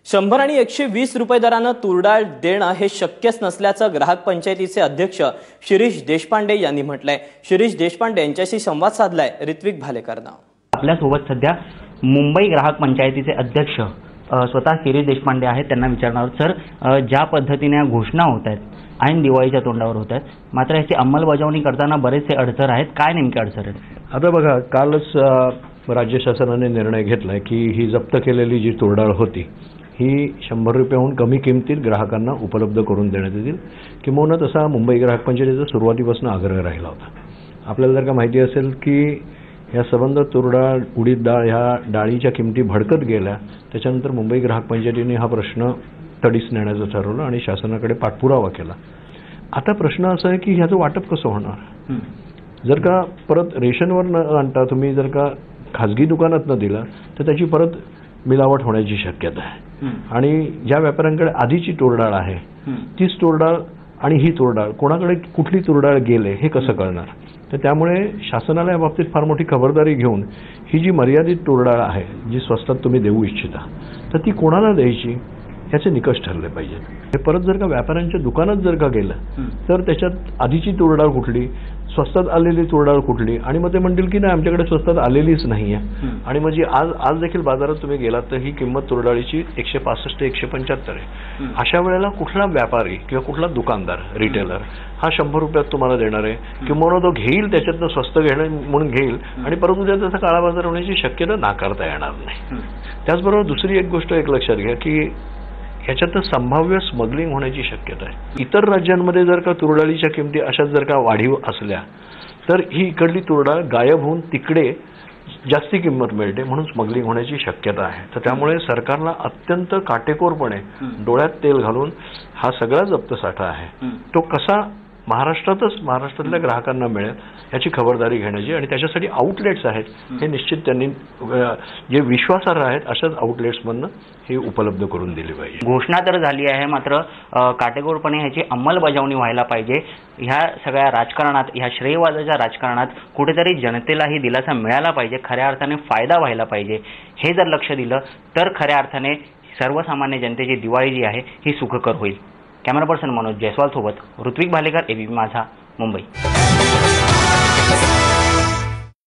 100 आणि 120 रुपये दरानं तुरडाळ देणं हे शक्यच नसल्याचं ग्राहक पंचायतीचे अध्यक्ष शिरीष देशपांडे यांनी म्हटलंय। शिरीष देशपांडे यांच्याशी संवाद साधलाय ऋत्विक भालेकरनं। आपल्या सोबत सध्या मुंबई ग्राहक पंचायतीचे अध्यक्ष स्वतः शिरीष देशपांडे आहेत। त्यांना विचारणार सर, ज्या पद्धतीने घोषणा होत आहेत ऐन दिवाळीच्या तोंडावर होत आहेत, मात्र याची अंमलबजावणी करताना बरेचसे अडचण आहेत, काय नेमके अडचण आहेत? आता बघा, कालच राज्य शासनाने निर्णय घेतलाय की ही जप्त केलेली जी तुरडाळ होती ही 100 रुपयाहून कमी किमतीत ग्राहकांना उपलब्ध करून देण्यात येईल। किंबहुना तसा मुंबई ग्राहक पंचायतीचा सुरुवातीपासून आग्रह राहिला होता। आपल्याला जर का माहिती असेल की या संबंध तुरडाळ, उडीद डाळ ह्या डाळीच्या किमती भडकत गेल्या, त्याच्यानंतर मुंबई ग्राहक पंचायतीने हा प्रश्न तडीस नेण्याचं ठरवलं आणि शासनाकडे पाठपुरावा केला। आता प्रश्न असा आहे की ह्याचं वाटप कसं होणार? जर का परत रेशनवर न आणता तुम्ही जर का खाजगी दुकानात न दिला तर त्याची परत मिलावट होण्याची शक्यता आहे। आणि ज्या व्यापाऱ्यांकडे आधीची तुरडाळ आहे तीच तुरडाळ आणि ही तुरडाळ कोणाकडे कुठली तुरडाळ गेले हे कसं कळणार? तर त्यामुळे शासनाला या बाबतीत फार मोठी खबरदारी घेऊन ही जी मर्यादित तुरडाळ आहे जी स्वस्तात तुम्ही देऊ इच्छिता तर ती कोणाला द्यायची याचे निकष ठरले पाहिजेत। हे परत जर का व्यापाऱ्यांच्या दुकानात जर का गेलं तर त्याच्यात आधीची तुरडाळ कुठली, स्वस्तात आलेली तुरडाळ कुठली, आणि मग ते म्हणतील की नाही आमच्याकडे स्वस्तात आलेलीच नाहीये। आणि म्हणजे आज देखील बाजारात तुम्ही गेलात तर ही किंमत तुरडाळीची 165 ते 175 आहे। अशा वेळेला कुठला व्यापारी किंवा कुठला दुकानदार, रिटेलर हा 100 रुपयात तुम्हाला देणार आहे? किंवा तो घेईल त्याच्यातनं स्वस्त घेणं म्हणून घेईल आणि परत उद्या त्याचा काळा बाजार होण्याची शक्यता नाकारता येणार नाही। त्याचबरोबर दुसरी एक गोष्ट एक लक्षात घ्या की ह्याच्यात संभाव्य स्मगलिंग होण्याची शक्यता आहे। इतर राज्यांमध्ये जर का तुरडाळीच्या किमती अशाच जर का वाढीव असल्या तर ही इकडली तुरडाळ गायब होऊन तिकडे जास्ती किंमत मिळते, म्हणून स्मगलिंग होण्याची शक्यता आहे। तर त्यामुळे सरकारला अत्यंत काटेकोरपणे डोळ्यात तेल घालून हा सगळा जप्त साठा आहे तो कसा महाराष्ट्रातल्या ग्राहकांना मिळेल याची खबरदारी घेण्याची, आणि त्याच्यासाठी आउटलेट्स आहेत हे निश्चित त्यांनी जे विश्वासार्ह आहेत अशाच आउटलेट्समधनं हे उपलब्ध करून दिली पाहिजे। घोषणा तर झाली आहे, मात्र काटेकोरपणे ह्याची अंमलबजावणी व्हायला पाहिजे। ह्या सगळ्या राजकारणात, ह्या श्रेयवादाच्या राजकारणात कुठेतरी जनतेलाही दिलासा मिळाला पाहिजे, खऱ्या अर्थाने फायदा व्हायला पाहिजे। हे जर लक्ष दिलं तर खऱ्या अर्थाने सर्वसामान्य जनतेची दिवाळी जी आहे ही सुखकर होईल। कॅमेरा पर्सन मनोज जयस्वाल सोबत ऋत्विक भालेकर, एबीपी माझा, मुंबई।